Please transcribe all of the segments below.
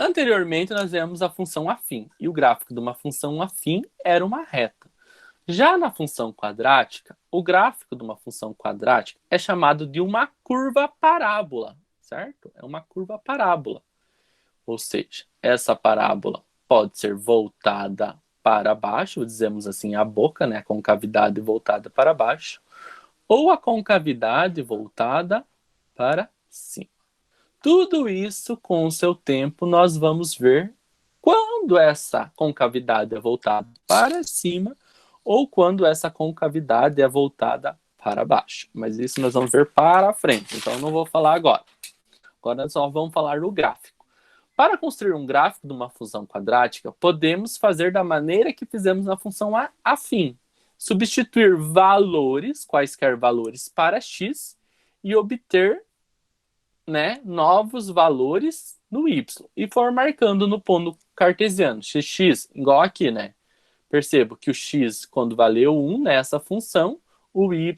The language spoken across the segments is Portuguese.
Anteriormente, nós vemos a função afim, e o gráfico de uma função afim era uma reta. Já na função quadrática, o gráfico de uma função quadrática é chamado de uma curva parábola, certo? É uma curva parábola. Ou seja, essa parábola pode ser voltada para baixo, dizemos assim, a boca, né, a concavidade voltada para baixo, ou a concavidade voltada para cima. Tudo isso, com o seu tempo, nós vamos ver quando essa concavidade é voltada para cima ou quando essa concavidade é voltada para baixo. Mas isso nós vamos ver para frente, então eu não vou falar agora. Agora nós só vamos falar no gráfico. Para construir um gráfico de uma função quadrática, podemos fazer da maneira que fizemos na função afim. Substituir valores, quaisquer valores, para x e obter, né, novos valores no y. E for marcando no ponto cartesiano, x igual aqui, né? Percebo que o x, quando valeu 1 nessa função, o y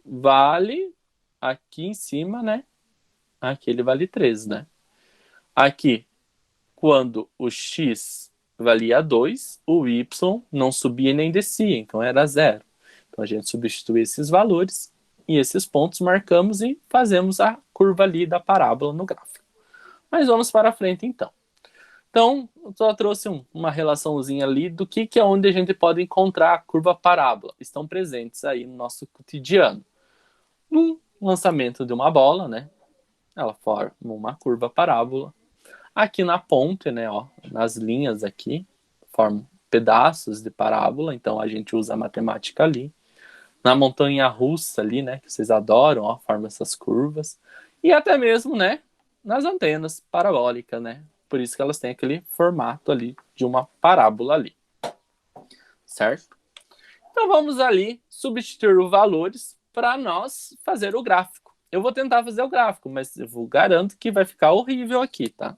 vale aqui em cima, né? Aqui ele vale 3, né? Aqui, quando o x valia 2, o y não subia nem descia, então era 0. Então a gente substitui esses valores e esses pontos marcamos e fazemos a curva ali da parábola no gráfico. Mas vamos para frente então. Então, eu só trouxe uma relaçãozinha ali do que é onde a gente pode encontrar a curva parábola. Estão presentes aí no nosso cotidiano. No lançamento de uma bola, né? Ela forma uma curva parábola. Aqui na ponte, né? Ó, nas linhas aqui, formam pedaços de parábola. Então, a gente usa a matemática ali. Na montanha russa ali, né? Que vocês adoram, ó, forma essas curvas. E até mesmo, né? Nas antenas parabólicas, né? Por isso que elas têm aquele formato ali de uma parábola ali, certo? Então vamos ali substituir os valores para nós fazer o gráfico. Eu vou tentar fazer o gráfico, mas eu vou garanto que vai ficar horrível aqui, tá?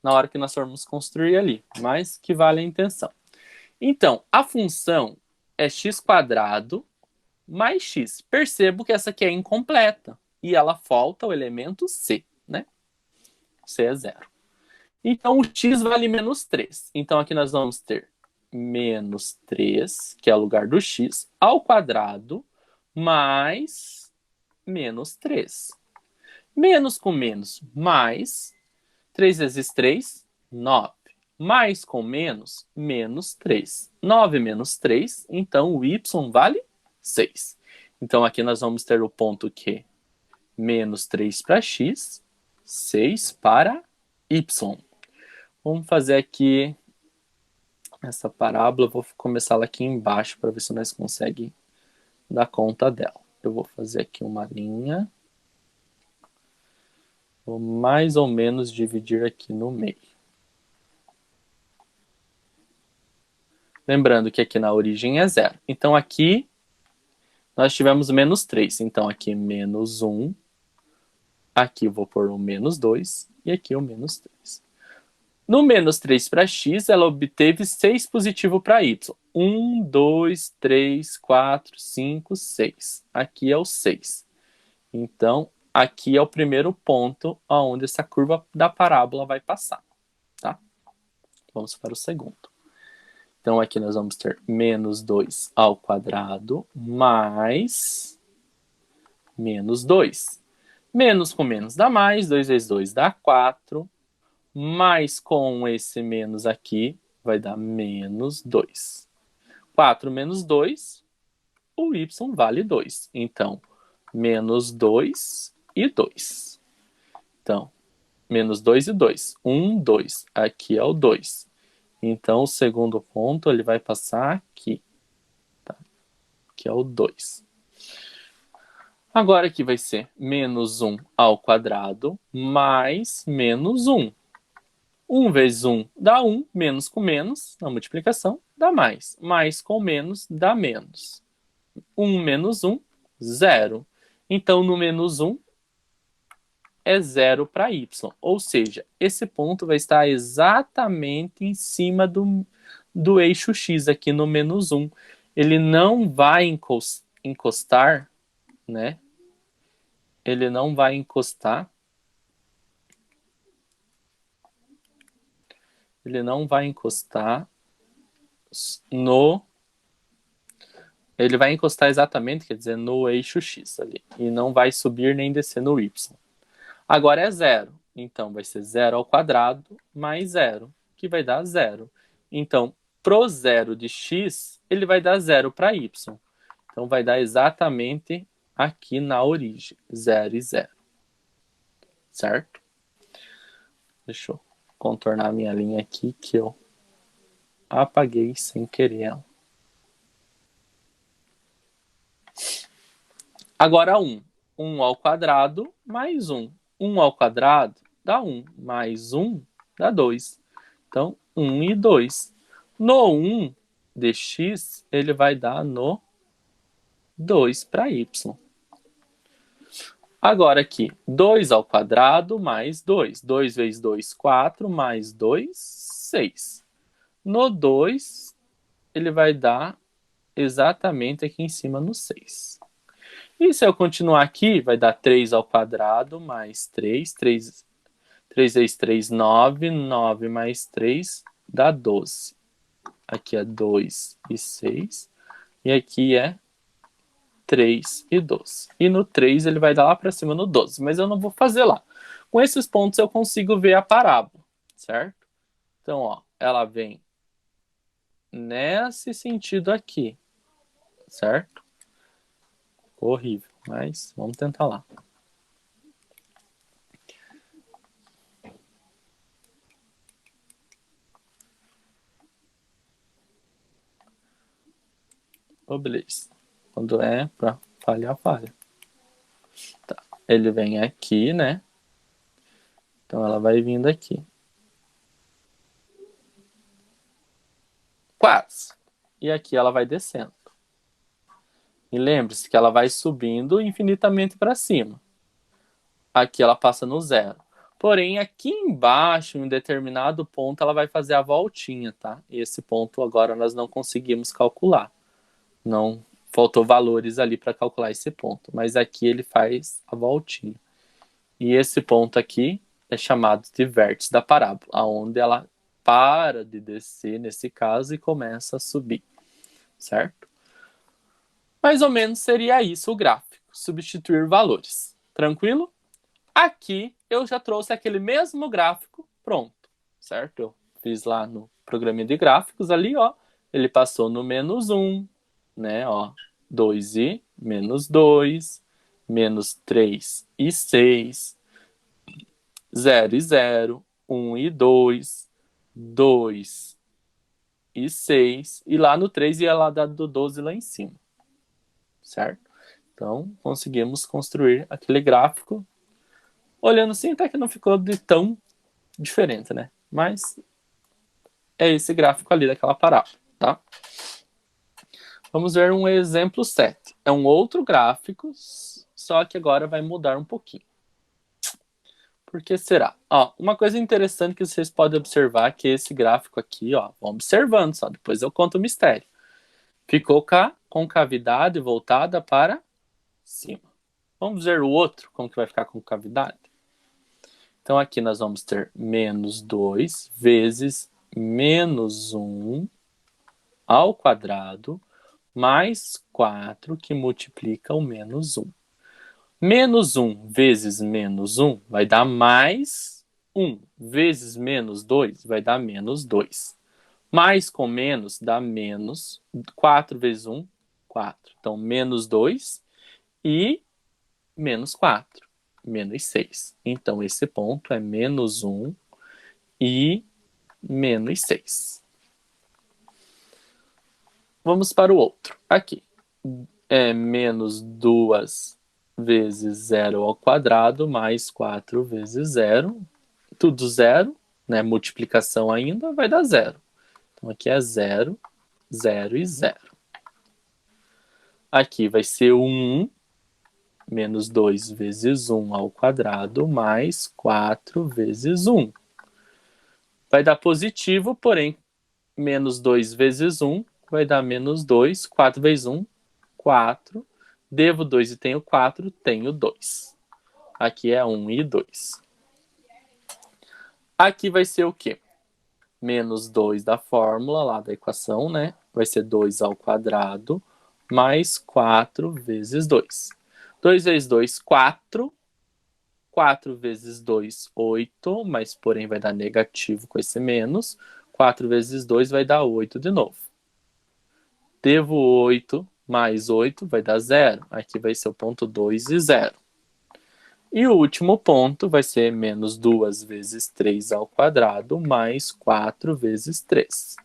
Na hora que nós formos construir ali, mas que vale a intenção. Então, a função é x quadrado mais x. Percebo que essa aqui é incompleta e ela falta o elemento c, né? C é 0. Então, o x vale menos 3. Então, aqui nós vamos ter menos 3, que é o lugar do x, ao quadrado, mais menos 3. Menos com menos, mais. 3 vezes 3, 9. Mais com menos, menos 3. 9 menos 3, então o y vale 6. Então, aqui nós vamos ter o ponto Q. Menos 3 para x, 6 para y. Vamos fazer aqui essa parábola. Eu vou começar ela aqui embaixo para ver se nós conseguimos dar conta dela. Eu vou fazer aqui uma linha. Vou mais ou menos dividir aqui no meio. Lembrando que aqui na origem é 0. Então aqui nós tivemos menos 3. Então aqui menos 1. Aqui eu vou pôr o menos 2. E aqui o menos 3. No menos 3 para x, ela obteve 6 positivo para y. 1, 2, 3, 4, 5, 6. Aqui é o 6. Então, aqui é o primeiro ponto onde essa curva da parábola vai passar. Tá? Vamos para o segundo. Então, aqui nós vamos ter menos 2 ao quadrado mais menos 2. Menos com menos dá mais. 2 vezes 2 dá 4. Mais com esse menos aqui, vai dar menos 2. 4 menos 2, o y vale 2. Então, menos 2 e 2. Então, menos 2 e 2. 1, 2. Aqui é o 2. Então, o segundo ponto ele vai passar aqui. Tá? Que é o 2. Agora aqui vai ser menos 1 ao quadrado mais menos 1. 1 vezes 1 dá 1, menos com menos, na multiplicação, dá mais. Mais com menos dá menos. 1 menos 1, 0. Então, no menos 1 é 0 para y. Ou seja, esse ponto vai estar exatamente em cima do eixo x, aqui no menos 1. Ele não vai encostar, né? Ele não vai encostar ele não vai encostar no... Ele vai encostar exatamente, quer dizer, no eixo X ali. E não vai subir nem descer no Y. Agora é zero. Então, vai ser 0 ao quadrado mais 0, que vai dar 0. Então, pro zero de x, ele vai dar 0 para y. Então, vai dar exatamente aqui na origem, 0 e 0. Certo? Deixa eu contornar a minha linha aqui, que eu apaguei sem querer ela. Agora 1. 1 ao quadrado mais 1. 1 ao quadrado dá 1. Mais 1 dá 2. Então, 1 e 2. No 1 de x, ele vai dar no 2 para y. Agora aqui, 2 ao quadrado mais 2. 2 vezes 2, 4, mais 2, 6. No 2, ele vai dar exatamente aqui em cima no 6. E se eu continuar aqui, vai dar 3 ao quadrado mais 3. 3 vezes 3, 9. 9 mais 3 dá 12. Aqui é 2 e 6. E aqui é 3 e 12. E no 3 ele vai dar lá para cima no 12. Mas eu não vou fazer lá. Com esses pontos eu consigo ver a parábola, certo? Então, ó, ela vem nesse sentido aqui, certo? Ficou horrível, mas vamos tentar lá. Oh, beleza. Quando é para falhar, falha. Tá. Ele vem aqui, né? Então ela vai vindo aqui. Quase. E aqui ela vai descendo. E lembre-se que ela vai subindo infinitamente para cima. Aqui ela passa no zero. Porém, aqui embaixo, em um determinado ponto, ela vai fazer a voltinha, tá? E esse ponto agora nós não conseguimos calcular. Não faltou valores ali para calcular esse ponto. Mas aqui ele faz a voltinha. E esse ponto aqui é chamado de vértice da parábola, onde ela para de descer, nesse caso, e começa a subir. Certo? Mais ou menos seria isso o gráfico. Substituir valores. Tranquilo? Aqui eu já trouxe aquele mesmo gráfico pronto, certo? Eu fiz lá no programinha de gráficos ali, ó. Ele passou no menos 1, né, ó. 2 e menos 2, menos 3 e 6, 0 e 0, 1 e 2, 2 e 6. E lá no 3 ia lá do 12 lá em cima, certo? Então, conseguimos construir aquele gráfico. Olhando assim, até que não ficou de tão diferente, né? Mas é esse gráfico ali daquela parábola, tá? Vamos ver um exemplo 7. É um outro gráfico, só que agora vai mudar um pouquinho. Por que será? Ó, uma coisa interessante que vocês podem observar é que esse gráfico aqui, ó, vão observando só, depois eu conto o mistério. Ficou com a concavidade voltada para cima. Vamos ver o outro, como que vai ficar a concavidade? Então, aqui nós vamos ter menos 2 vezes menos 1 ao quadrado mais 4, que multiplica o menos 1. Menos 1 vezes menos 1 vai dar mais 1 vezes menos 2 vai dar menos 2. Mais com menos dá menos 4 vezes 1, 4. Então, menos 2 e menos 4. Menos 6. Então, esse ponto é menos 1 e menos 6. Vamos para o outro. Aqui. É menos 2 vezes 0 ao quadrado, mais 4 vezes 0. Tudo zero, né? Multiplicação ainda, vai dar 0. Então, aqui é 0, 0 e 0. Aqui vai ser 1, menos 2 vezes 1 ao quadrado, mais 4 vezes 1. Vai dar positivo, porém, menos 2 vezes 1 vai dar menos 2. 4 vezes 1, 4. Devo 2 e tenho 4, tenho 2. Aqui é 1 e 2. Aqui vai ser o quê? menos 2 da fórmula lá da equação, né? Vai ser 2 ao quadrado mais 4 vezes 2. 2 vezes 2, 4. 4 vezes 2, 8, mas porém vai dar negativo com esse menos. 4 vezes 2 vai dar 8 de novo. Devo 8 mais 8 vai dar 0. Aqui vai ser o ponto 2 e 0. E o último ponto vai ser menos 2 vezes 3 ao quadrado mais 4 vezes 3.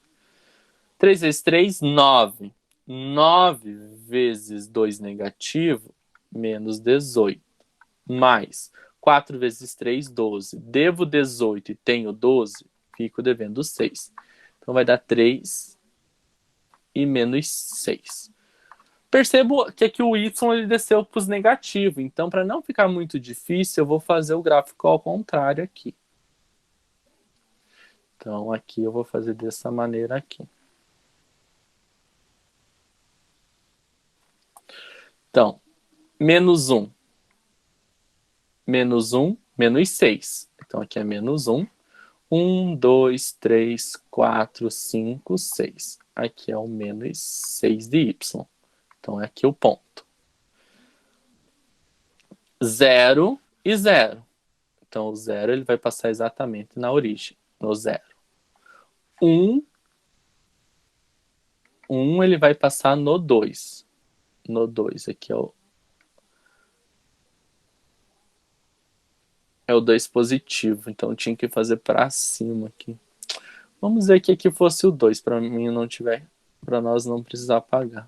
3 vezes 3, 9. 9 vezes 2 negativo, menos 18. Mais 4 vezes 3, 12. Devo 18 e tenho 12, fico devendo 6. Então vai dar 3 e menos 6. Percebo que aqui o y ele desceu para os negativos. Então, para não ficar muito difícil, eu vou fazer o gráfico ao contrário aqui. Então, aqui eu vou fazer dessa maneira aqui. Então, menos 1. Menos 1, menos 6. Então, aqui é menos 1. 1, 2, 3, 4, 5, 6. Aqui é o menos 6 de y. Então, é aqui o ponto. 0 e 0. Então, o 0 ele vai passar exatamente na origem, no 0. 1 ele vai passar no 2. No 2, aqui é o 2 positivo. Então, eu tinha que fazer para cima aqui. Vamos dizer que aqui fosse o 2, para mim não tiver, para nós não precisar apagar.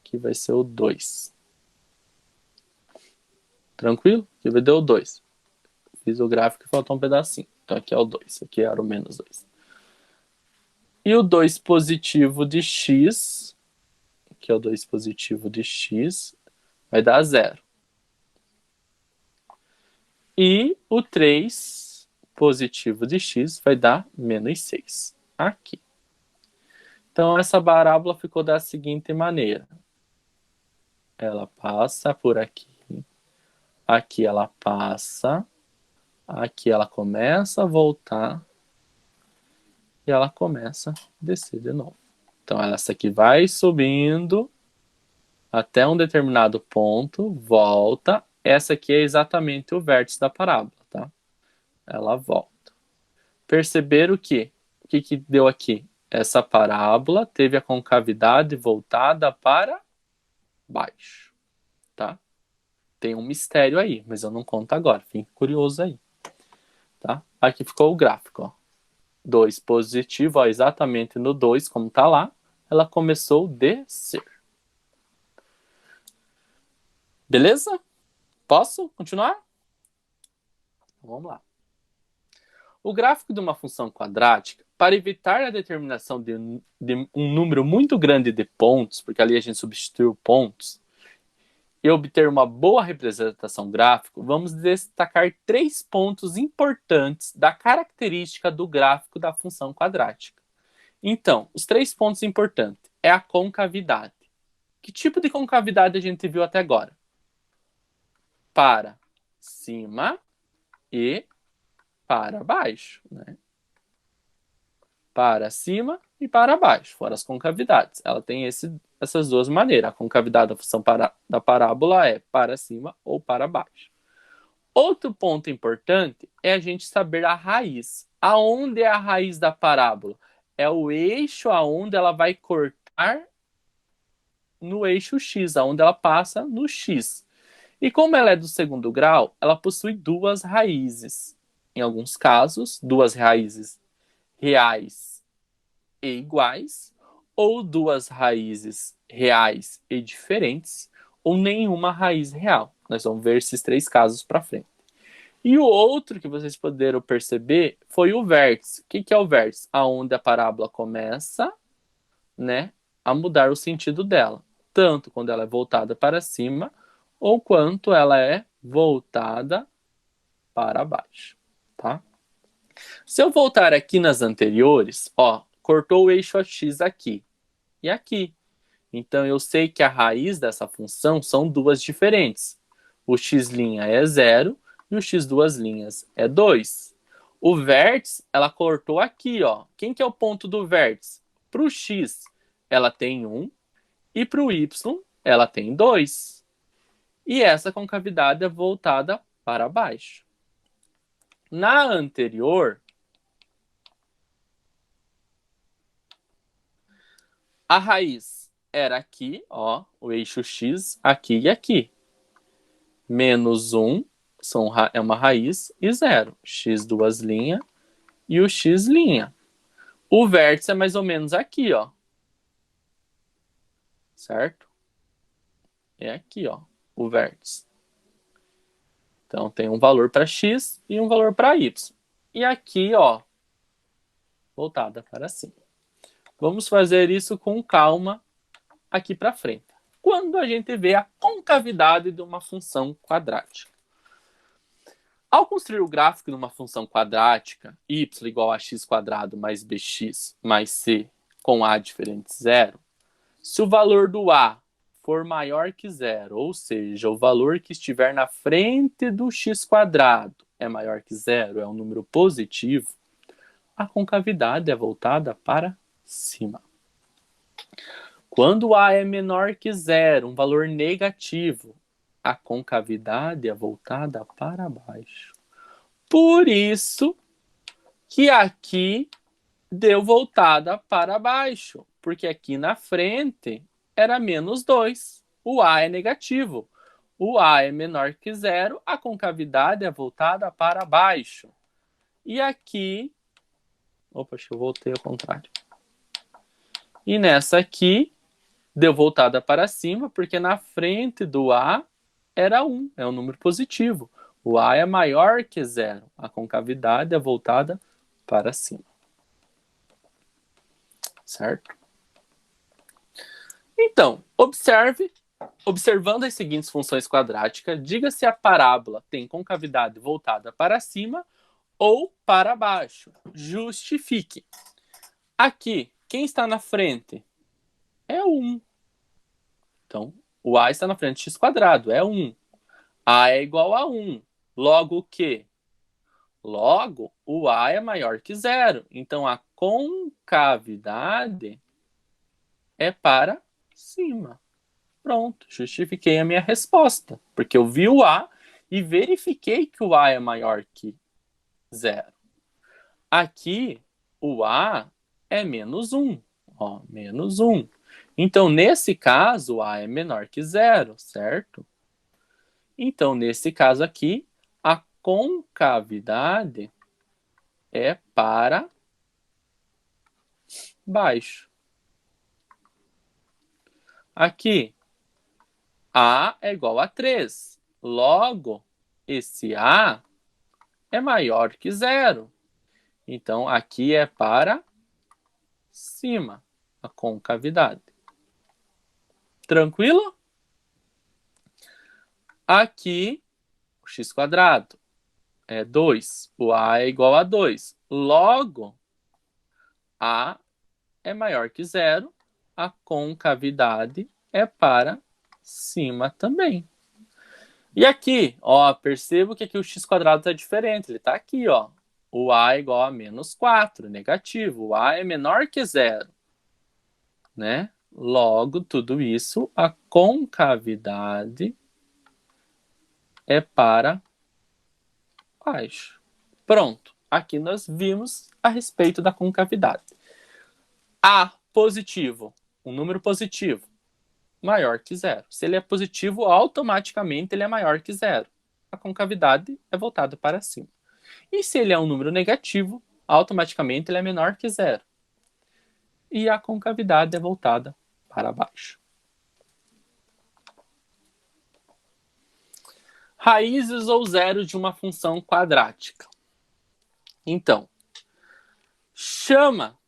Aqui vai ser o 2. Tranquilo? Aqui vai dar o 2. Fiz o gráfico e faltou um pedacinho. Então aqui é o 2, aqui era o menos 2. E o 2 positivo de x, que é o 2 positivo de x, vai dar 0. E o 3 positivo de x vai dar menos 6. Aqui. Então essa parábola ficou da seguinte maneira. Ela passa por aqui. Aqui ela passa. Aqui ela começa a voltar. E ela começa a descer de novo. Então essa aqui vai subindo até um determinado ponto, volta. Essa aqui é exatamente o vértice da parábola, tá? Ela volta. Perceberam que o que deu aqui? Essa parábola teve a concavidade voltada para baixo, tá? Tem um mistério aí, mas eu não conto agora. Fique curioso aí, tá? Aqui ficou o gráfico, ó. 2 positivo, ó, exatamente no 2, como tá lá, ela começou a descer. Beleza? Posso continuar? Vamos lá. O gráfico de uma função quadrática, para evitar a determinação de um número muito grande de pontos, porque ali a gente substituiu pontos, e obter uma boa representação gráfica, vamos destacar 3 pontos importantes da característica do gráfico da função quadrática. Então, os 3 pontos importantes é a concavidade. Que tipo de concavidade a gente viu até agora? Para cima e para baixo, né? Para cima e para baixo, fora as concavidades. Ela tem essas duas maneiras. A concavidade da função da parábola é para cima ou para baixo. Outro ponto importante é a gente saber a raiz. Aonde é a raiz da parábola? É o eixo aonde ela vai cortar no eixo x, aonde ela passa no x. E como ela é do segundo grau, ela possui 2 raízes. Em alguns casos, 2 raízes reais e iguais, ou 2 raízes reais e diferentes, ou nenhuma raiz real. Nós vamos ver esses 3 casos para frente. E o outro que vocês puderam perceber foi o vértice. O que é o vértice? Aonde a parábola começa, né, a mudar o sentido dela. Tanto quando ela é voltada para cima, ou quanto ela é voltada para baixo, tá? Se eu voltar aqui nas anteriores, ó, cortou o eixo x aqui e aqui. Então eu sei que a raiz dessa função são 2 diferentes. O x' é 0 e o x duas linhas é 2. O vértice, ela cortou aqui, ó. Quem que é o ponto do vértice? Para o x, ela tem 1, e para o y, ela tem 2. E essa concavidade é voltada para baixo. Na anterior, a raiz era aqui, ó, o eixo x, aqui e aqui. Menos 1 é uma raiz e 0. X duas linhas e o x linha. O vértice é mais ou menos aqui, ó. Certo? É aqui, ó, o vértice. Então tem um valor para x e um valor para y. E aqui, ó, voltada para cima. Vamos fazer isso com calma aqui para frente. Quando a gente vê a concavidade de uma função quadrática. Ao construir o gráfico de uma função quadrática, y igual a x quadrado mais bx mais c com a diferente de zero, se o valor do a for maior que zero, ou seja, o valor que estiver na frente do x quadrado é maior que zero, é um número positivo, a concavidade é voltada para cima. Quando a é menor que zero, um valor negativo, a concavidade é voltada para baixo. Por isso que aqui deu voltada para baixo, porque aqui na frente era menos 2. O A é negativo. O A é menor que zero, a concavidade é voltada para baixo. E aqui... Opa, acho que eu voltei ao contrário. E nessa aqui, deu voltada para cima, porque na frente do A era 1, é um número positivo. O A é maior que zero, a concavidade é voltada para cima. Certo? Então, observando as seguintes funções quadráticas, diga se a parábola tem concavidade voltada para cima ou para baixo. Justifique. Aqui, quem está na frente? É 1. Então, o A está na frente de x quadrado, é 1. A é igual a 1. Logo o quê? Logo, o A é maior que zero. Então, a concavidade é para cima. Pronto, justifiquei a minha resposta. Porque eu vi o A e verifiquei que o A é maior que zero. Aqui, o A é menos 1. Ó, menos 1. Então, nesse caso, o A é menor que zero, certo? Então, nesse caso aqui, a concavidade é para baixo. Aqui, A é igual a 3. Logo, esse A é maior que zero. Então, aqui é para cima, a concavidade. Tranquilo? Aqui, o x quadrado é 2. O A é igual a 2. Logo, A é maior que zero. A concavidade é para cima também. E aqui, ó, percebo que aqui o x quadrado está diferente. Ele está aqui, ó. O A é igual a menos 4, negativo. O A é menor que zero, né? Logo, tudo isso, a concavidade é para baixo. Pronto. Aqui nós vimos a respeito da concavidade. A positivo, um número positivo, maior que zero. Se ele é positivo, automaticamente ele é maior que zero. A concavidade é voltada para cima. E se ele é um número negativo, automaticamente ele é menor que zero. E a concavidade é voltada para baixo. Raízes ou zero de uma função quadrática. Então, chama-se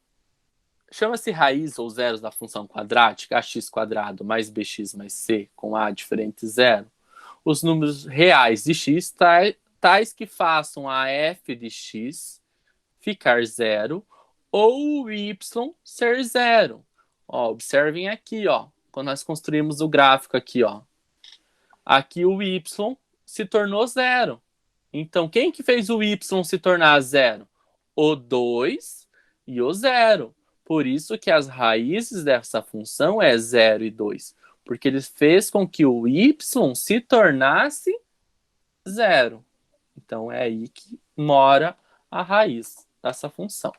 raiz ou zeros da função quadrática, ax quadrado mais bx mais c com a diferente de zero, os números reais de x tais que façam a f de x ficar zero ou o y ser zero. Ó, observem aqui, ó, quando nós construímos o gráfico aqui, ó. Aqui o y se tornou zero. Então, quem que fez o y se tornar zero? O 2 e o 0. Por isso que as raízes dessa função é 0 e 2. Porque ele fez com que o y se tornasse zero. Então, é aí que mora a raiz dessa função.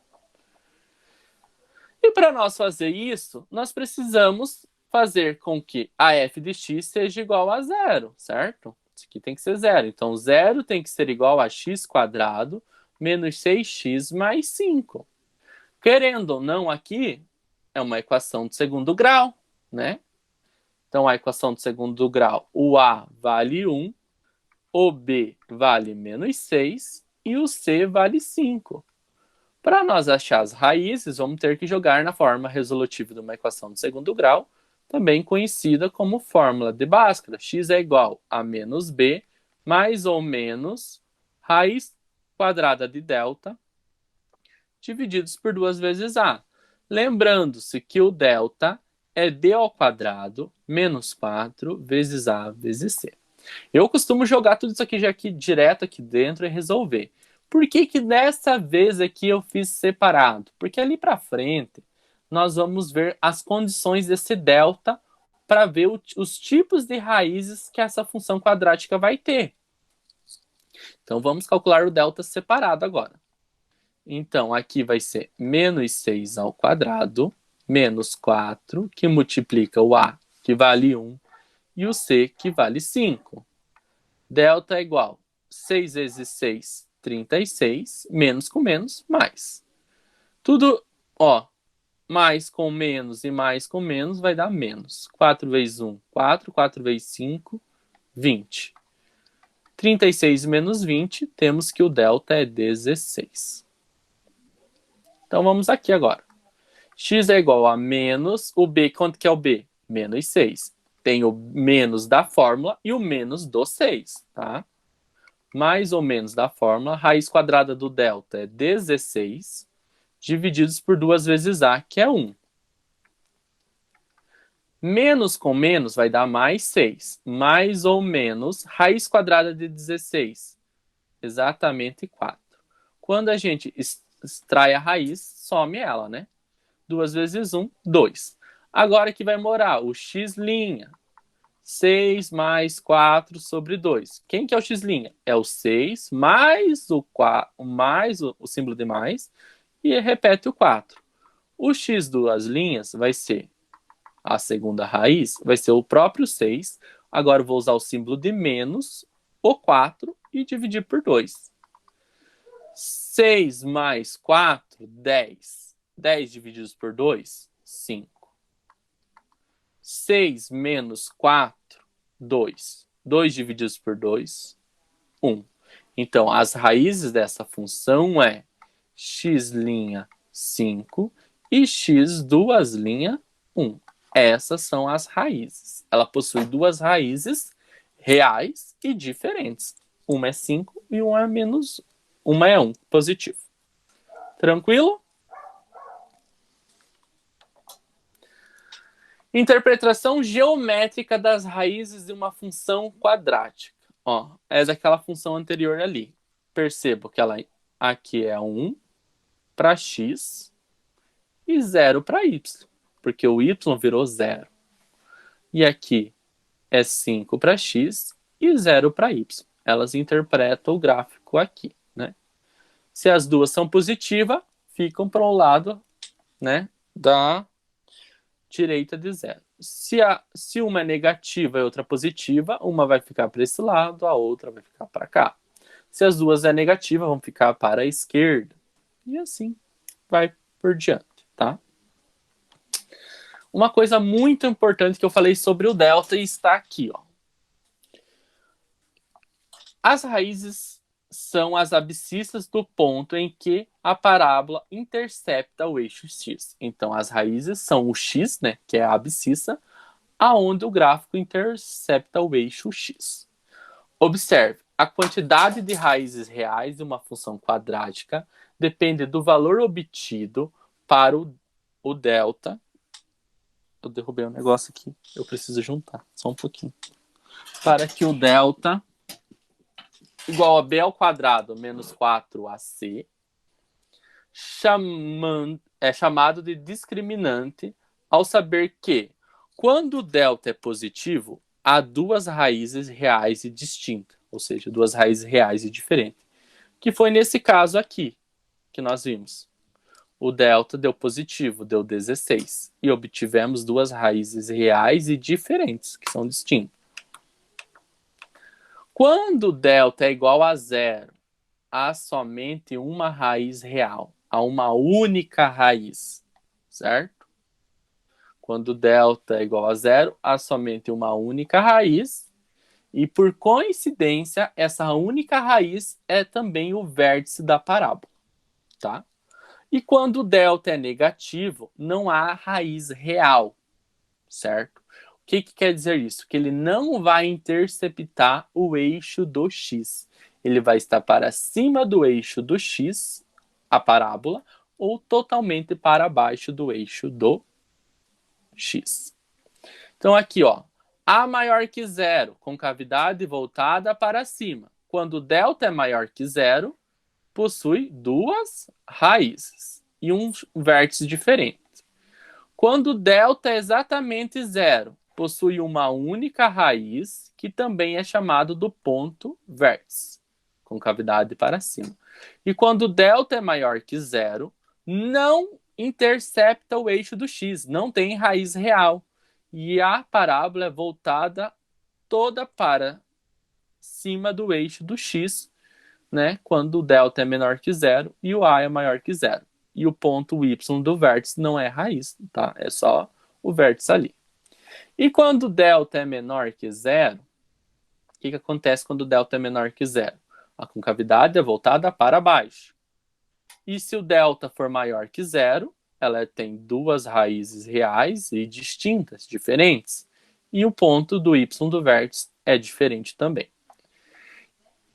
E para nós fazer isso, nós precisamos fazer com que a f de x seja igual a zero, certo? Isso aqui tem que ser zero. Então, zero tem que ser igual a x quadrado menos 6x mais 5. Querendo ou não, aqui é uma equação de segundo grau, né? Então, a equação de segundo grau, o a vale 1, o b vale menos 6 e o c vale 5. Para nós achar as raízes, vamos ter que jogar na forma resolutiva de uma equação de segundo grau, também conhecida como fórmula de Bhaskara. X é igual a menos b mais ou menos raiz quadrada de delta divididos por 2 vezes a. Lembrando-se que o delta é d ao quadrado menos 4 vezes a vezes c. Eu costumo jogar tudo isso aqui já aqui direto aqui dentro e resolver. Por que que dessa vez aqui eu fiz separado? Porque ali para frente nós vamos ver as condições desse delta para ver os tipos de raízes que essa função quadrática vai ter. Então vamos calcular o delta separado agora. Então aqui vai ser menos 6 ao quadrado menos 4, que multiplica o a, que vale 1, e o c, que vale 5. Delta é igual a 6 vezes 6, 36, menos com menos, mais. Tudo, ó, mais com menos e mais com menos vai dar menos. 4 vezes 1, 4. 4 vezes 5, 20. 36 menos 20, temos que o delta é 16. Então vamos aqui agora. X é igual a menos, o b, quanto que é o b? Menos 6. Tem o menos da fórmula e o menos do 6, tá? Mais ou menos da fórmula, raiz quadrada do delta é 16, divididos por 2 vezes a, que é 1. Menos com menos vai dar mais 6. Mais ou menos, raiz quadrada de 16, exatamente 4. Quando a gente extrai a raiz, some ela, né? 2 vezes 1, 2. Agora que vai morar o x'. 6 mais 4 sobre 2. Quem que é o x'? É o 6 mais o 4, mais o símbolo de mais, e repete o 4. O x duas linhas vai ser a segunda raiz, vai ser o próprio 6. Agora eu vou usar o símbolo de menos, o 4, e dividir por 2. 6 mais 4, 10. 10 divididos por 2, 5. 6 menos 4, 2. 2 divididos por 2, 1. Então, as raízes dessa função é x', 5 e x duas linha 1. Essas são as raízes. Ela possui duas raízes reais e diferentes. Uma é 5 e uma é menos 1. Uma é 1, positivo. Tranquilo? Interpretação geométrica das raízes de uma função quadrática. Ó, é daquela função anterior ali. Percebo que ela aqui é 1 para x e 0 para y, porque o y virou 0. E aqui é 5 para x e 0 para y. Elas interpretam o gráfico aqui, né? Se as duas são positivas, ficam para o lado, né, da direita de 0. Se uma é negativa e outra positiva, uma vai ficar para esse lado, a outra vai ficar para cá. Se as duas é negativa, vão ficar para a esquerda. E assim vai por diante, tá? Uma coisa muito importante que eu falei sobre o delta está aqui, ó. As raízes são as abscissas do ponto em que a parábola intercepta o eixo x. Então, as raízes são o x, né, que é a abscissa, aonde o gráfico intercepta o eixo x. Observe, a quantidade de raízes reais de uma função quadrática depende do valor obtido para o delta. Eu derrubei um negócio aqui, eu preciso juntar, só um pouquinho. Para que o delta igual a b ao quadrado menos 4ac, é chamado de discriminante ao saber que, quando o delta é positivo, há duas raízes reais e distintas, ou seja, duas raízes reais e diferentes, que foi nesse caso aqui que nós vimos. O delta deu positivo, deu 16, e obtivemos duas raízes reais e diferentes, que são distintas. Quando delta é igual a zero, há somente uma raiz real, há uma única raiz, certo? Quando delta é igual a zero, há somente uma única raiz, e por coincidência, essa única raiz é também o vértice da parábola, tá? E quando delta é negativo, não há raiz real, certo? O que quer dizer isso? Que ele não vai interceptar o eixo do x. Ele vai estar para cima do eixo do x, a parábola, ou totalmente para baixo do eixo do x. Então aqui, ó, A maior que zero, com cavidade voltada para cima. Quando delta é maior que zero, possui duas raízes e um vértice diferente. Quando delta é exatamente zero, possui uma única raiz, que também é chamado do ponto vértice, com cavidade para cima. E quando delta é maior que zero, não intercepta o eixo do x, não tem raiz real. E a parábola é voltada toda para cima do eixo do x, né, quando o delta é menor que zero e o a é maior que zero. E o ponto y do vértice não é raiz, tá? É só o vértice ali. E quando delta é menor que zero, o que acontece quando delta é menor que zero? A concavidade é voltada para baixo. E se o delta for maior que zero, ela tem duas raízes reais e distintas, diferentes. E o ponto do y do vértice é diferente também.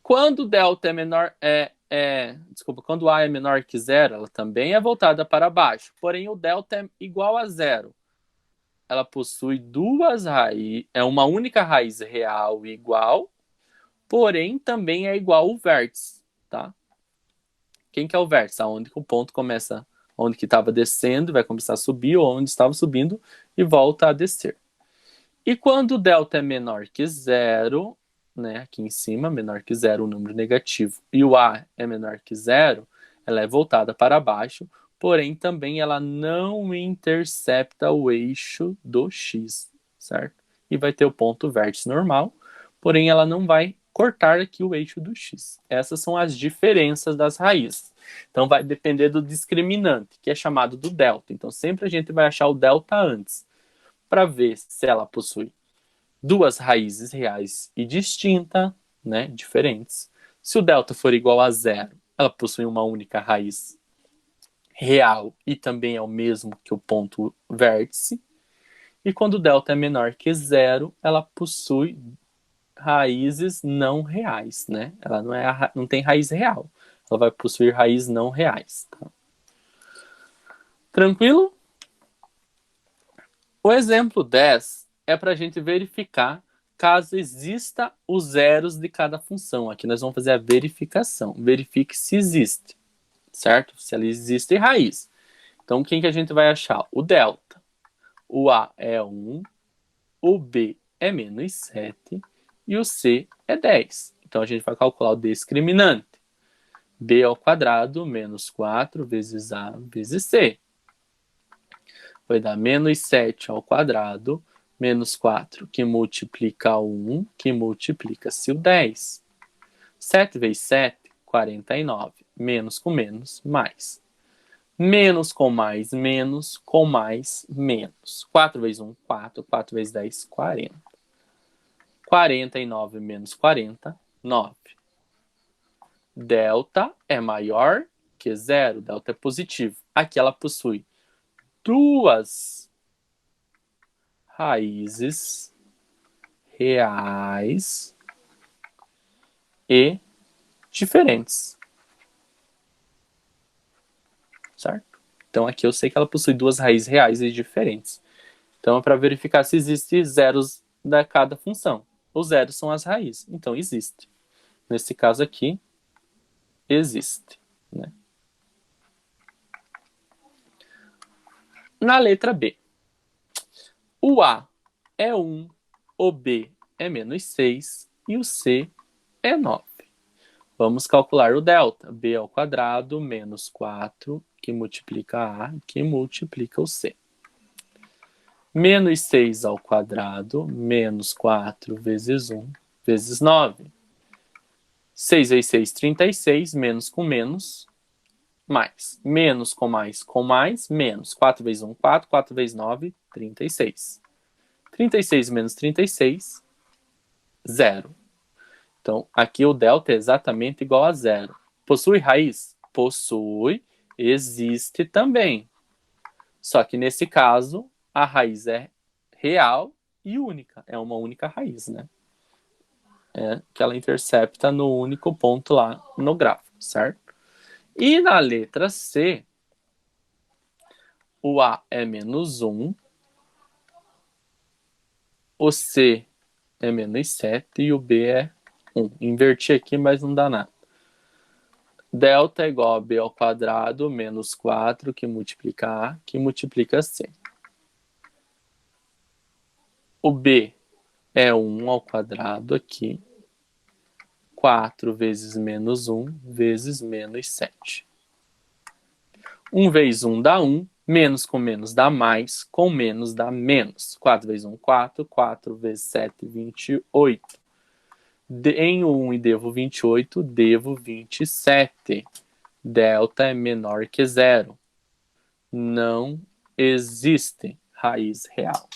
Quando delta é menor, quando a é menor que zero, ela também é voltada para baixo. Porém, o delta é igual a zero. Ela possui duas raízes, é uma única raiz real igual, porém também é igual ao vértice, tá? Quem que é o vértice? Aonde que o ponto começa, onde que estava descendo, vai começar a subir, ou onde estava subindo e volta a descer. E quando o delta é menor que zero, né, aqui em cima, menor que zero, o número negativo, e o a é menor que zero, ela é voltada para baixo, porém também ela não intercepta o eixo do x, certo? E vai ter o ponto vértice normal, porém ela não vai cortar aqui o eixo do x. Essas são as diferenças das raízes. Então vai depender do discriminante, que é chamado do delta. Então sempre a gente vai achar o delta antes, para ver se ela possui duas raízes reais e distintas, né, diferentes. Se o delta for igual a zero, ela possui uma única raiz real e também é o mesmo que o ponto vértice. E quando o delta é menor que zero, ela possui raízes não reais, né? Ela não tem raiz real. Ela vai possuir raízes não reais. Tá? Tranquilo? O exemplo 10 é para a gente verificar caso exista os zeros de cada função. Aqui nós vamos fazer a verificação. Verifique se existe, certo? Se ela existe raiz. Então, quem que a gente vai achar? O delta. O a é 1, o b é menos 7 e o c é 10. Então, a gente vai calcular o discriminante. B ao quadrado menos 4 vezes a vezes c. Vai dar menos 7 ao quadrado, menos 4, que multiplica 1, que multiplica-se o 10. 7 vezes 7, 49. Menos com menos, mais. Menos com mais, menos com mais, menos. 4 vezes 1, 4. 4 vezes 10, 40. 49 menos 40, 9. Delta é maior que zero. Delta é positivo. Aqui ela possui duas raízes reais e diferentes. Certo? Então aqui eu sei que ela possui duas raízes reais e diferentes. Então é para verificar se existem zeros da cada função. Os zeros são as raízes, então existe. nesse caso aqui, existe, né? Na letra B, o A é 1, o B é menos 6 e o C é 9. Vamos calcular o delta. B ao quadrado menos 4, que multiplica A, que multiplica o C. Menos 6 ao quadrado, menos 4 vezes 1, vezes 9. 6 vezes 6, 36, menos com menos, mais. Menos com mais, menos. 4 vezes 1, 4, 4 vezes 9, 36. 36 menos 36, 0. Então, aqui o delta é exatamente igual a 0. Possui raiz? Possui, existe também. Só que nesse caso, a raiz é real e única. É uma única raiz, né? É que ela intercepta no único ponto lá no gráfico, certo? E na letra C, o A é menos 1, o C é menos 7 e o B é 1. Inverti aqui, mas não dá nada. Delta é igual a B ao quadrado menos 4, que multiplica A, que multiplica C. O B é 1 ao quadrado aqui. 4 vezes menos 1 vezes menos 7. 1 vezes 1 dá 1, menos com menos dá mais, com menos dá menos. 4 vezes 1, 4, 4 vezes 7, 28. Em 1 e devo 28, devo 27. Delta é menor que 0. Não existe raiz real.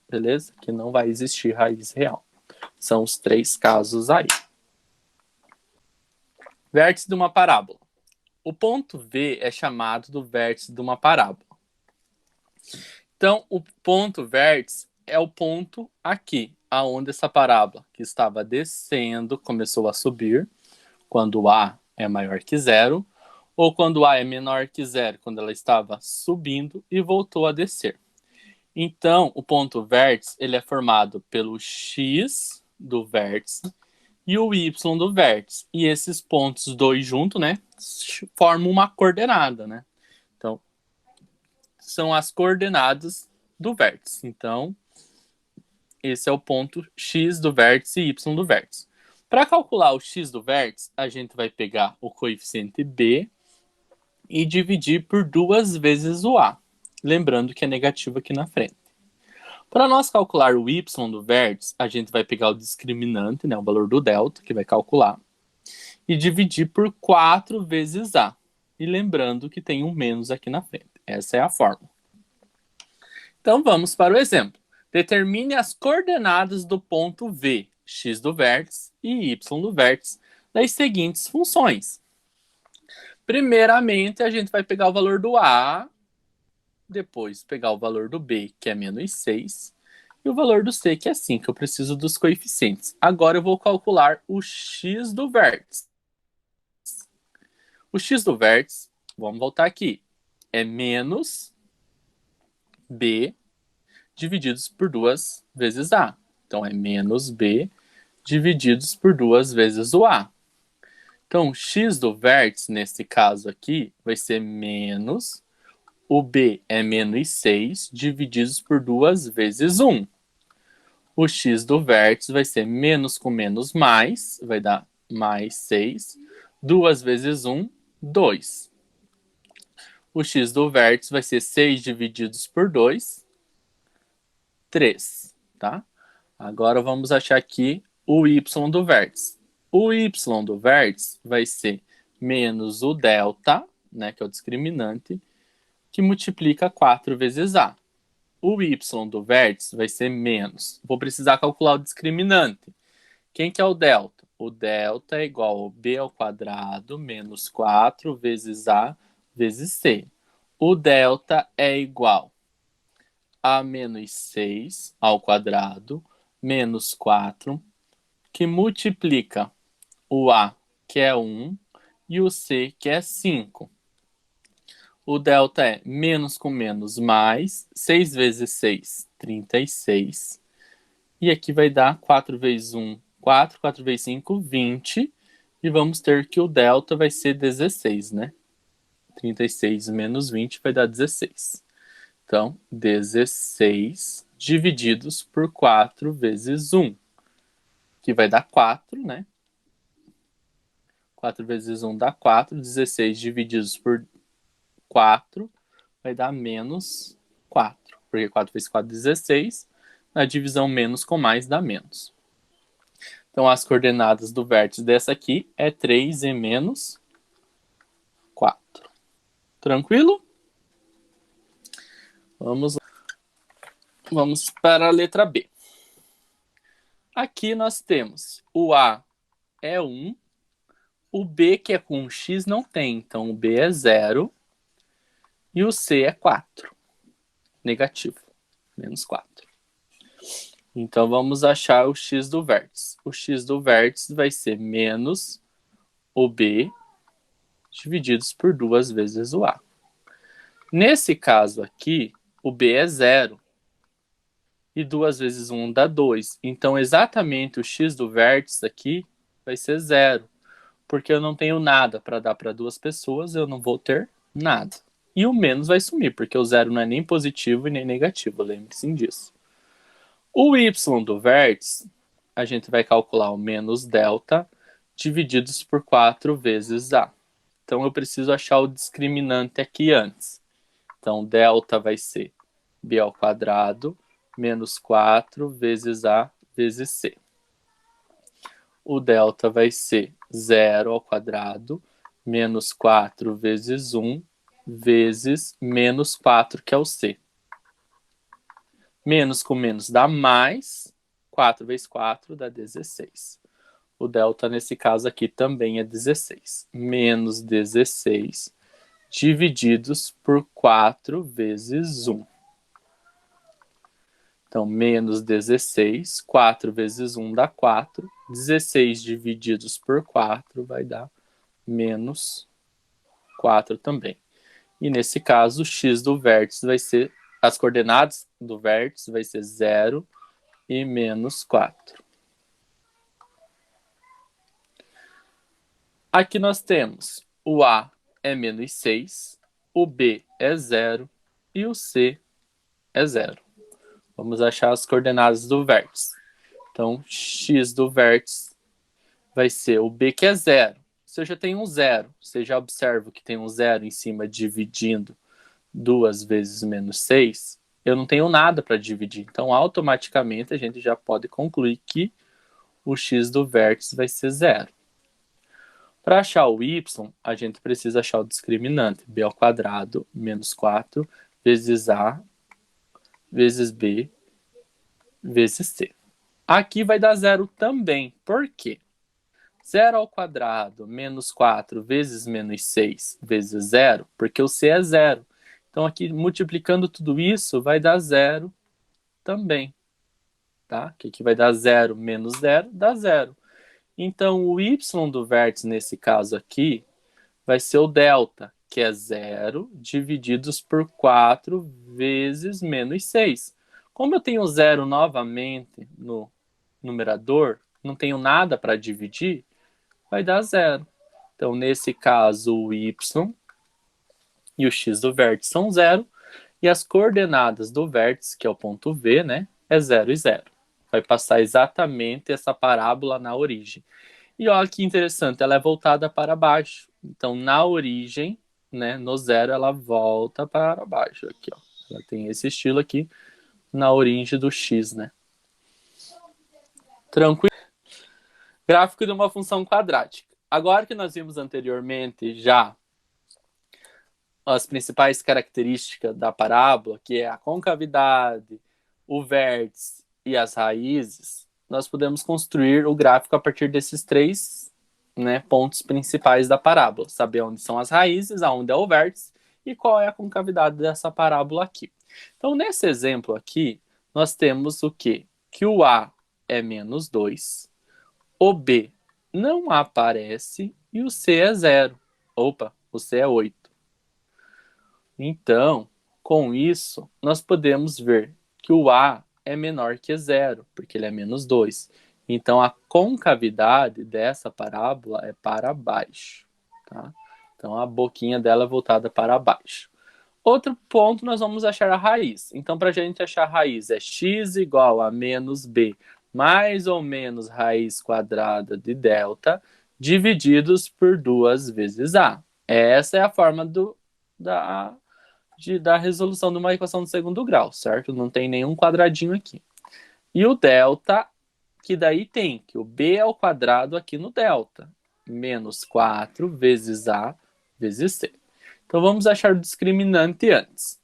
Beleza? Que não vai existir raiz real. São os 3 casos aí. Vértice de uma parábola. O ponto V é chamado do vértice de uma parábola. Então, o ponto vértice é o ponto aqui, aonde essa parábola, que estava descendo, começou a subir, quando A é maior que 0, ou quando A é menor que 0, quando ela estava subindo e voltou a descer. Então, o ponto vértice ele é formado pelo x do vértice e o y do vértice. E esses pontos dois juntos, né, formam uma coordenada, né? Então, são as coordenadas do vértice. Então, esse é o ponto x do vértice e y do vértice. Para calcular o x do vértice, a gente vai pegar o coeficiente b e dividir por 2 vezes o a. Lembrando que é negativo aqui na frente. Para nós calcular o y do vértice, a gente vai pegar o discriminante, né, o valor do delta, que vai calcular, e dividir por 4 vezes a. E lembrando que tem um menos aqui na frente. Essa é a fórmula. Então vamos para o exemplo. Determine as coordenadas do ponto V, x do vértice e y do vértice, das seguintes funções. Primeiramente, a gente vai pegar o valor do A, depois pegar o valor do B, que é menos 6, e o valor do C, que é 5. Eu preciso dos coeficientes. Agora eu vou calcular o x do vértice. O x do vértice, vamos voltar aqui, é menos B divididos por 2 vezes A. Então, é menos B divididos por 2 vezes o A. Então, x do vértice, nesse caso aqui, vai ser menos, o B é menos 6, divididos por 2 vezes 1. O x do vértice vai ser menos com menos mais, vai dar mais 6. 2 vezes 1, 2. O x do vértice vai ser 6 divididos por 2, 3, tá? Agora vamos achar aqui o y do vértice. O y do vértice vai ser menos o delta, né, que é o discriminante, que multiplica 4 vezes a. O y do vértice vai ser menos. Vou precisar calcular o discriminante. Quem que é o delta? O delta é igual a b ao quadrado menos 4 vezes a vezes c. O delta é igual a menos 6 ao quadrado menos 4, que multiplica o A, que é 1, e o C, que é 5. O delta é menos com menos mais, 6 vezes 6, 36. E aqui vai dar 4 vezes 1, 4 vezes 5, 20. E vamos ter que o delta vai ser 16, né? 36 menos 20 vai dar 16. Então, 16 divididos por 4 vezes 1, que vai dar 4, né? 4 vezes 1 dá 4. 16 divididos por 4 vai dar menos 4. Porque 4 vezes 4 é 16. Na divisão menos com mais dá menos. Então, as coordenadas do vértice dessa aqui é 3 e menos 4. Tranquilo? Vamos para a letra B. Aqui nós temos o A é 1, o B, que é com x, não tem. Então, o B é 0 e o C é 4. Negativo. Menos 4. Então, vamos achar o x do vértice. O x do vértice vai ser menos o B divididos por 2 vezes o A. Nesse caso aqui, o B é 0. E 2 vezes 1 dá 2. Então, exatamente o x do vértice aqui vai ser 0. Porque eu não tenho nada para dar para duas pessoas, eu não vou ter nada. E o menos vai sumir, porque o 0 não é nem positivo e nem negativo, lembre-se disso. O y do vértice, a gente vai calcular o menos delta divididos por 4 vezes a. Então, eu preciso achar o discriminante aqui antes. Então, delta vai ser b ao quadrado menos 4 vezes a vezes c. O delta vai ser 0 ao quadrado menos 4 vezes 1 vezes menos 4, que é o c. Menos com menos dá mais, 4 vezes 4 dá 16. O delta nesse caso aqui também é 16. Menos 16 divididos por 4 vezes 1. Então, menos 16, 4 vezes 1 dá 4. 16 divididos por 4 vai dar menos 4 também. E nesse caso, o x do vértice vai ser, as coordenadas do vértice vai ser 0 e menos 4. Aqui nós temos o A é menos 6, o B é 0 e o C é 0. Vamos achar as coordenadas do vértice. Então, x do vértice vai ser o B, que é 0. Se eu já tenho um 0, você já observa que tem um 0 em cima dividindo 2 vezes menos 6, eu não tenho nada para dividir. Então, automaticamente, a gente já pode concluir que o x do vértice vai ser 0. Para achar o y, a gente precisa achar o discriminante. B ao quadrado menos 4 vezes a vezes b vezes c. Aqui vai dar 0 também. Por quê? 0 ao quadrado menos 4 vezes menos 6 vezes 0, porque o c é 0. Então, aqui, multiplicando tudo isso, vai dar 0 também. Tá? Que aqui vai dar 0 menos 0, dá 0. Então, o y do vértice, nesse caso aqui, vai ser o delta, que é 0 divididos por 4 vezes menos 6. Como eu tenho 0 novamente no numerador, não tenho nada para dividir, vai dar 0. Então, nesse caso, o y e o x do vértice são 0, e as coordenadas do vértice, que é o ponto V, né, é 0 e 0. Vai passar exatamente essa parábola na origem. E olha que interessante, ela é voltada para baixo. Então, na origem, né, no 0, ela volta para baixo. Aqui, ó. Ela tem esse estilo aqui na origem do x, né? Tranquilo? Gráfico de uma função quadrática. Agora que nós vimos anteriormente já as principais características da parábola, que é a concavidade, o vértice e as raízes, nós podemos construir o gráfico a partir desses três, né, pontos principais da parábola. Saber onde são as raízes, aonde é o vértice e qual é a concavidade dessa parábola aqui. Então, nesse exemplo aqui, nós temos o quê? Que o A é menos 2, o B não aparece e o C é 0. Opa, o C é 8. Então, com isso, nós podemos ver que o A é menor que 0, porque ele é menos 2. Então, a concavidade dessa parábola é para baixo. Tá? Então, a boquinha dela é voltada para baixo. Outro ponto, nós vamos achar a raiz. Então, para a gente achar a raiz, é x igual a menos b mais ou menos raiz quadrada de delta divididos por 2 vezes a. Essa é a forma da resolução de uma equação de segundo grau, certo? Não tem nenhum quadradinho aqui. E o delta, que daí tem que o b ao quadrado aqui no delta, menos 4 vezes a vezes c. Então, vamos achar o discriminante antes.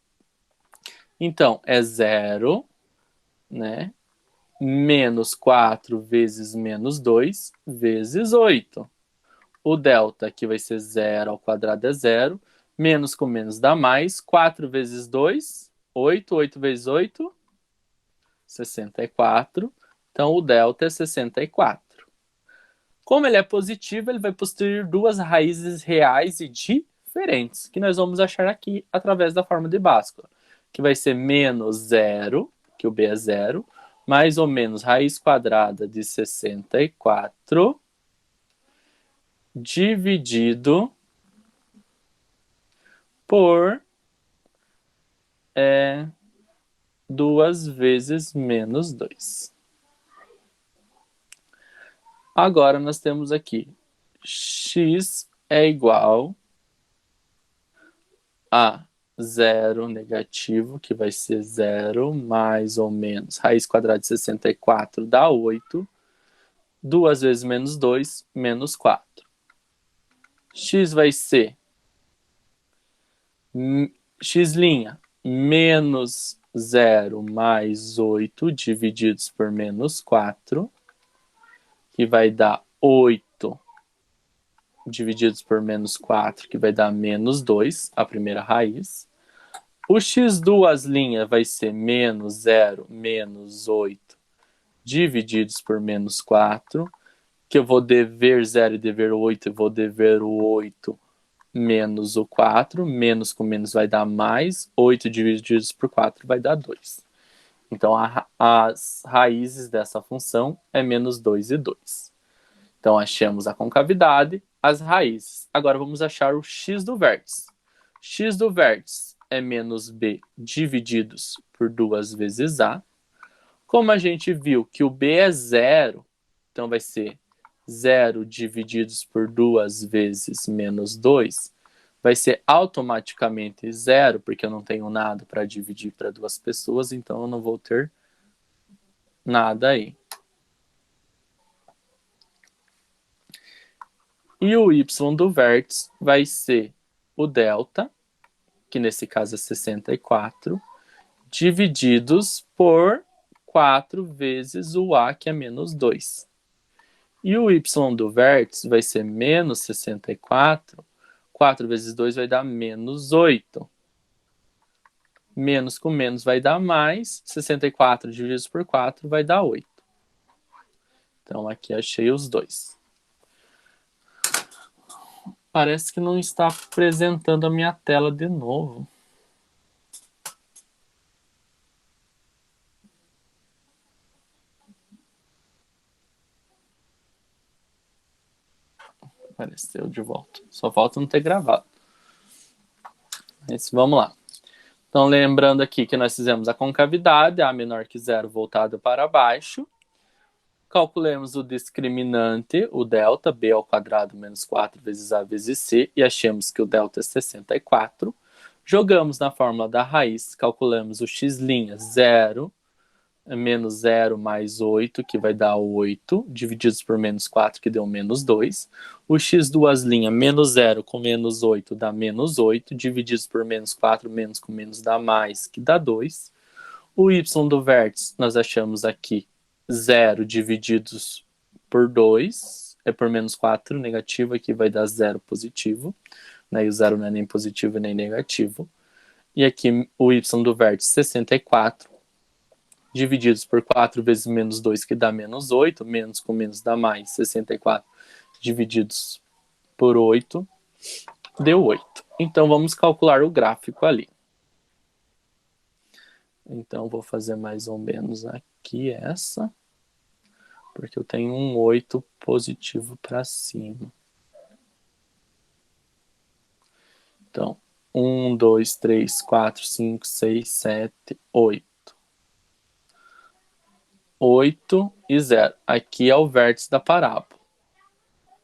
Então, é 0, né? Menos 4 vezes menos 2 vezes 8. O delta aqui vai ser 0 ao quadrado é 0. Menos com menos dá mais. 4 vezes 2, 8. 8 vezes 8, 64. Então, o delta é 64. Como ele é positivo, ele vai possuir duas raízes reais e diferentes, que nós vamos achar aqui através da forma de Bhaskara, que vai ser menos 0, que o b é 0, mais ou menos raiz quadrada de 64, dividido por 2 vezes menos 2. Agora nós temos aqui x é igual a 0 negativo, que vai ser 0 mais ou menos raiz quadrada de 64 dá 8. 2 vezes menos 2, menos 4. X vai ser x' menos 0 mais 8 divididos por menos 4, que vai dar 8 divididos por menos 4, que vai dar menos 2, a primeira raiz. O x duas linhas vai ser menos 0 menos 8 divididos por menos 4, que eu vou dever 0 e dever 8, eu vou dever o 8 menos o 4, menos com menos vai dar mais, 8 divididos por 4 vai dar 2. Então, as raízes dessa função é menos 2 e 2. Então, achamos a concavidade, as raízes. Agora, vamos achar o x do vértice. X do vértice é menos b divididos por 2 vezes a. Como a gente viu que o b é 0, então vai ser 0 divididos por 2 vezes menos 2, vai ser automaticamente 0, porque eu não tenho nada para dividir para duas pessoas, então eu não vou ter nada aí. E o y do vértice vai ser o delta, que nesse caso é 64, divididos por 4 vezes o a, que é menos 2. E o y do vértice vai ser menos 64, 4 vezes 2 vai dar menos 8. Menos com menos vai dar mais, 64 divididos por 4 vai dar 8. Então aqui achei os dois. Parece que não está apresentando a minha tela de novo. Apareceu de volta. Só falta não ter gravado. Mas vamos lá. Então, lembrando aqui que nós fizemos a concavidade, A menor que zero voltado para baixo. Calculemos o discriminante, o delta, b ao quadrado menos 4 vezes a vezes c, e achamos que o delta é 64. Jogamos na fórmula da raiz, calculamos o x', 0, menos 0 mais 8, que vai dar 8, divididos por menos 4, que deu menos 2. O x duas linhas, menos 0 com menos 8 dá menos 8, divididos por menos 4, menos com menos dá mais, que dá 2. O y do vértice, nós achamos aqui 0 divididos por 2, é por menos 4 negativo, aqui vai dar 0 positivo, né? E o 0 não é nem positivo nem negativo. E aqui o y do vértice 64, divididos por 4 vezes menos 2, que dá menos 8, menos com menos dá mais, 64 divididos por 8, deu 8. Então vamos calcular o gráfico ali. Então vou fazer mais ou menos aqui essa. porque eu tenho um 8 positivo para cima. Então, 1, 2, 3, 4, 5, 6, 7, 8. 8 e 0. Aqui é o vértice da parábola.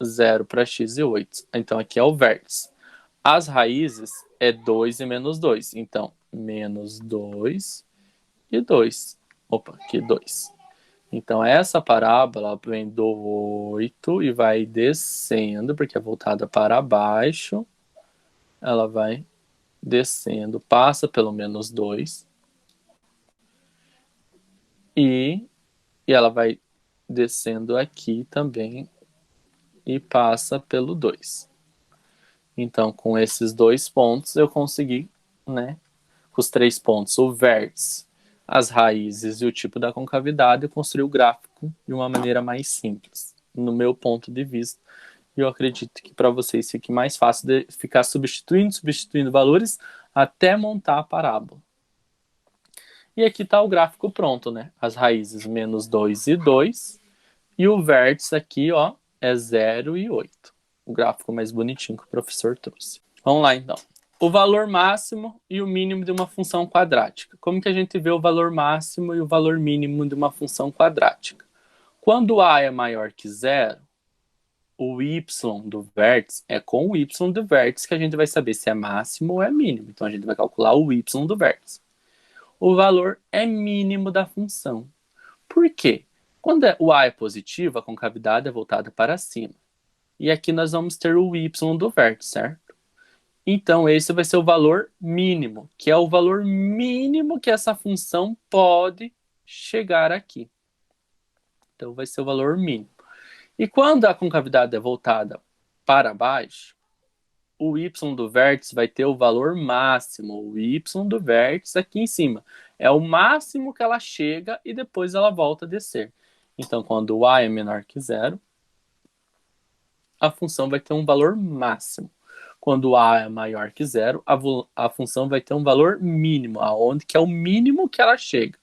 0 para x e 8. Então, aqui é o vértice. As raízes é 2 e menos 2. Então, menos 2 e 2. Opa, aqui 2. Então, essa parábola vem do 8 e vai descendo, porque é voltada para baixo. Ela vai descendo, passa pelo menos 2. E ela vai descendo aqui também e passa pelo 2. Então, com esses 2 pontos, eu consegui, né? Com os 3 pontos, o vértice, as raízes e o tipo da concavidade, eu construí o gráfico de uma maneira mais simples, no meu ponto de vista. E eu acredito que para vocês fique mais fácil de ficar substituindo valores até montar a parábola. E aqui está o gráfico pronto, né? As raízes menos 2 e 2. E o vértice aqui, ó, é 0 e 8. O gráfico mais bonitinho que o professor trouxe. Vamos lá, então. O valor máximo e o mínimo de uma função quadrática. Como que a gente vê o valor máximo e o valor mínimo de uma função quadrática? Quando a é maior que zero, o y do vértice é com o y do vértice que a gente vai saber se é máximo ou é mínimo. Então, a gente vai calcular o y do vértice. O valor é mínimo da função. Por quê? Quando o a é positivo, a concavidade é voltada para cima. E aqui nós vamos ter o y do vértice, certo? Então, esse vai ser o valor mínimo, que é o valor mínimo que essa função pode chegar aqui. Então, vai ser o valor mínimo. E quando a concavidade é voltada para baixo, o y do vértice vai ter o valor máximo. O y do vértice aqui em cima. É o máximo que ela chega e depois ela volta a descer. Então, quando o a é menor que zero, a função vai ter um valor máximo. Quando o a é maior que zero, a função vai ter um valor mínimo, aonde que é o mínimo que ela chega.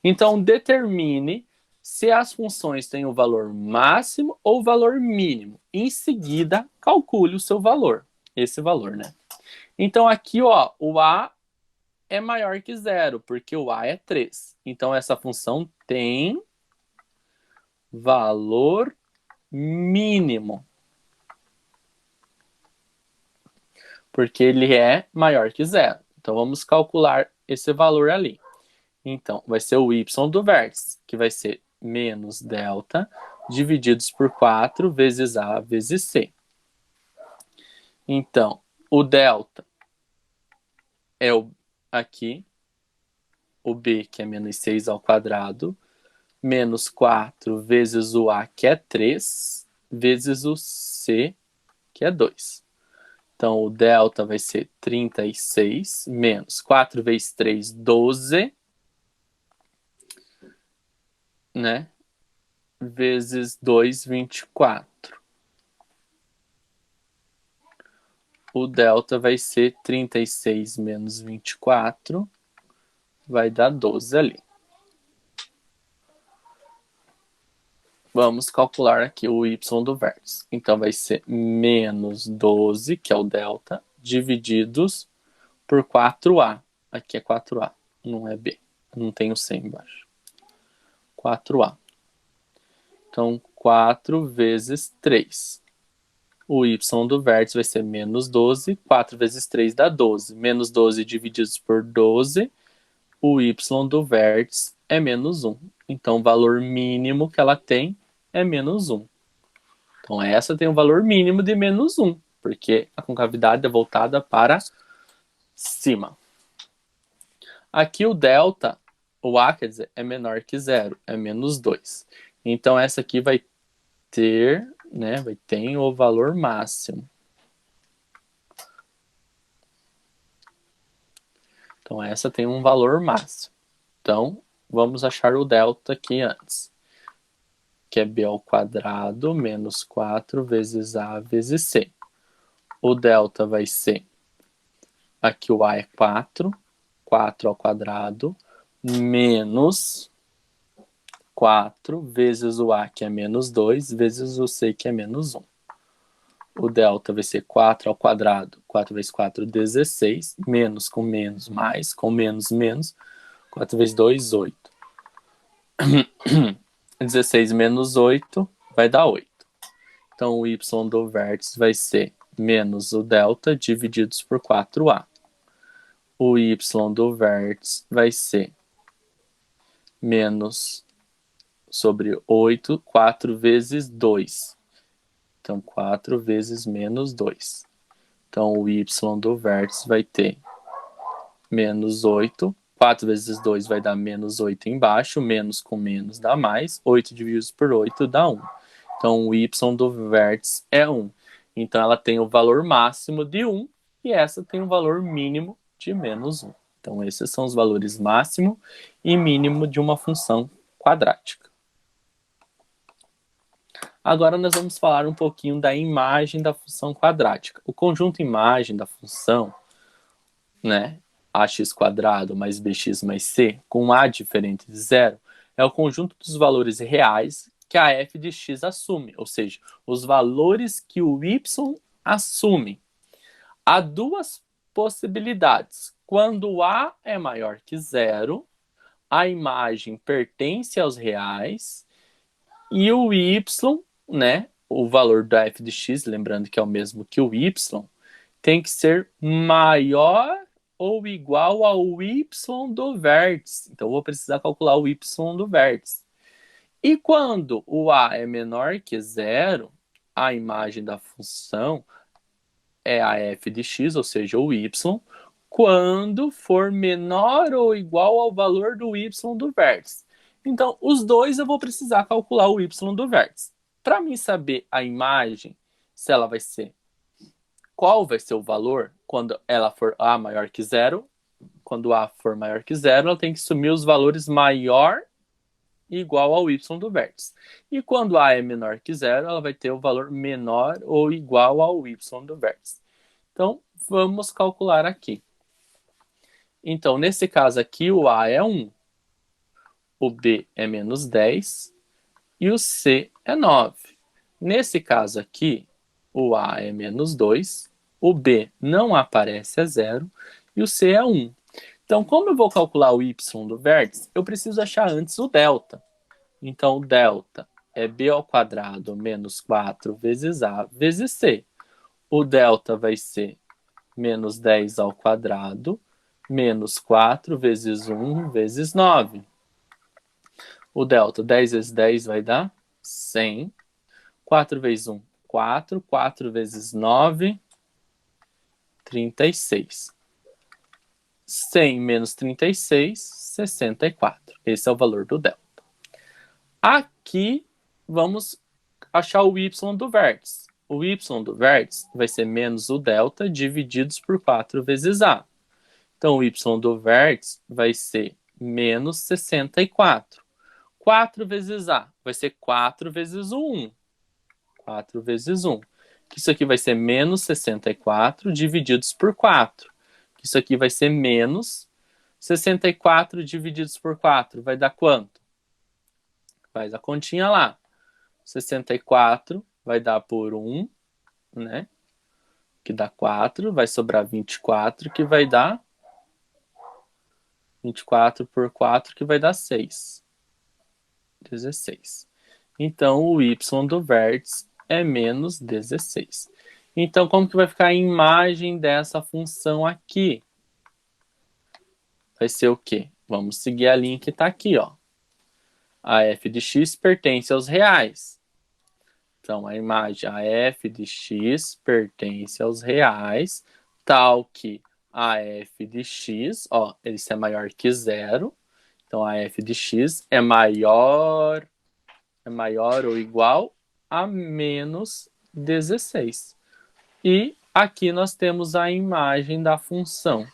Então, determine se as funções têm o valor máximo ou o valor mínimo. Em seguida, calcule o seu valor. Esse valor, né? Então, aqui, ó, o a é maior que zero, porque o a é 3. Então, essa função tem valor mínimo. Porque ele é maior que zero. Então, vamos calcular esse valor ali. Então, vai ser o y do vértice, que vai ser menos delta, divididos por 4 vezes a vezes c. Então, o delta é aqui, o b, que é menos 6 ao quadrado, menos 4 vezes o a, que é 3, vezes o c, que é 2. Então, o delta vai ser 36, menos 4 vezes 3, 12, né? Vezes 2, 24. O delta vai ser 36 menos 24, vai dar 12 ali. Vamos calcular aqui o y do vértice. Então, vai ser menos 12, que é o delta, divididos por 4a. Aqui é 4a, não é b. Não tem o c embaixo. 4a. Então, 4 vezes 3. O y do vértice vai ser menos 12. 4 vezes 3 dá 12. Menos 12 divididos por 12. O y do vértice é menos 1. Então, o valor mínimo que ela tem é menos 1. Então, essa tem um valor mínimo de menos 1, porque a concavidade é voltada para cima. Aqui o delta, o a, quer dizer, é menor que zero, é menos 2. Então, essa aqui vai ter, né, vai ter o valor máximo. Então, essa tem um valor máximo. Então, vamos achar o delta aqui antes, que é b ao quadrado menos 4 vezes a vezes c. O delta vai ser, aqui o a é 4, 4 ao quadrado, menos 4 vezes o A, que é menos 2, vezes o C, que é menos 1. O delta vai ser 4 ao quadrado. 4 vezes 4, 16. Menos com menos, mais com menos, menos. 4 vezes 2, 8. 16 menos 8 vai dar 8. Então, o y do vértice vai ser menos o delta divididos por 4a. O y do vértice vai ser menos sobre 8, 4 vezes 2. Então, 4 vezes menos 2. Então, o y do vértice vai ter menos 8. 4 vezes 2 vai dar menos 8 embaixo. Menos com menos dá mais. 8 dividido por 8 dá 1. Então, o y do vértice é 1. Então, ela tem o valor máximo de 1 e essa tem o valor mínimo de menos 1. Então, esses são os valores máximo e mínimo de uma função quadrática. Agora, nós vamos falar um pouquinho da imagem da função quadrática. O conjunto imagem da função, né, ax quadrado mais bx mais c, com a diferente de zero, é o conjunto dos valores reais que a f de x assume, ou seja, os valores que o y assume. Há duas possibilidades. Quando a é maior que zero, a imagem pertence aos reais e o y, né, o valor da f de x, lembrando que é o mesmo que o y, tem que ser maior ou igual ao y do vértice. Então, eu vou precisar calcular o y do vértice. E quando o a é menor que zero, a imagem da função é a f de x, ou seja, o y, quando for menor ou igual ao valor do y do vértice. Então, os dois eu vou precisar calcular o y do vértice. Para mim saber a imagem, se ela vai ser, qual vai ser o valor quando ela for a maior que zero, quando a for maior que zero, ela tem que assumir os valores maior e igual ao y do vértice. E quando a é menor que zero, ela vai ter o valor menor ou igual ao y do vértice. Então, vamos calcular aqui. Então, nesse caso aqui, o a é 1, o b é menos 10 e o c é 9. Nesse caso aqui, o a é menos 2, o b não aparece a zero e o c é 1. Então, como eu vou calcular o y do vértice, eu preciso achar antes o delta. Então, o delta é b ao quadrado menos 4 vezes a vezes c. O delta vai ser menos 10 ao quadrado menos 4 vezes 1 vezes 9. O delta, 10 vezes 10 vai dar 100. 4 vezes 1, 4. 4 vezes 9, 36. 100 menos 36, 64. Esse é o valor do delta. Aqui, vamos achar o y do vértice. O y do vértice vai ser menos o delta divididos por 4 vezes a. Então, o y do vértice vai ser menos 64. 4 vezes a vai ser 4 vezes o 1. 4 vezes 1. Isso aqui vai ser menos 64 divididos por 4. Isso aqui vai ser menos 64 divididos por 4. Vai dar quanto? Faz a continha lá. 64 vai dar por 1, né? Que dá 4. Vai sobrar 24, que vai dar 24 por 4, que vai dar 6. 16. Então, o y do vértice é menos 16. Então, como que vai ficar a imagem dessa função aqui? Vai ser o quê? Vamos seguir a linha que está aqui, ó. A f de x pertence aos reais. Então, a imagem, a f de x pertence aos reais, tal que a f de x, ó, isso é maior que zero. Então, a f de x é maior ou igual a menos 16. E aqui nós temos a imagem da função.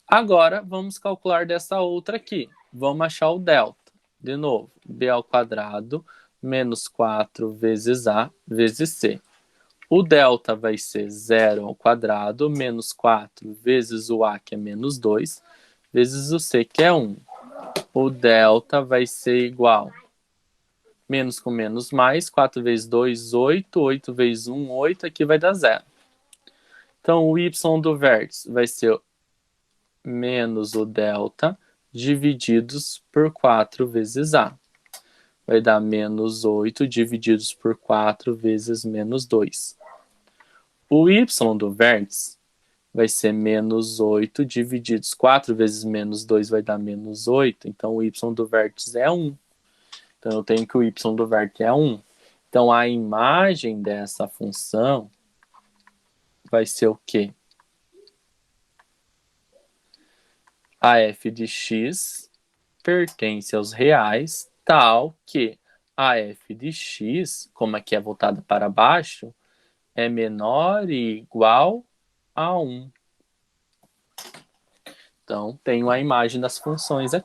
Agora, vamos calcular dessa outra aqui. Vamos achar o delta. De novo, b ao quadrado menos 4 vezes a vezes c. O delta vai ser 0 ao quadrado menos 4 vezes o a, que é menos 2, vezes o c, que é 1. o delta vai ser igual menos com menos mais, 4 vezes 2, 8, 8 vezes 1, 8, aqui vai dar 0. Então, o y do vértice vai ser menos o delta divididos por 4 vezes a. Vai dar menos 8 divididos por 4 vezes menos 2. O y do vértice vai ser menos 8 divididos 4 vezes menos 2 vai dar menos 8. Então, o y do vértice é 1. Então, eu tenho que o y do vértice é 1. Então, a imagem dessa função vai ser o quê? A f de x pertence aos reais, tal que a f de x, como aqui é voltada para baixo, é menor e igual a 1. Então, tenho a imagem das funções aqui.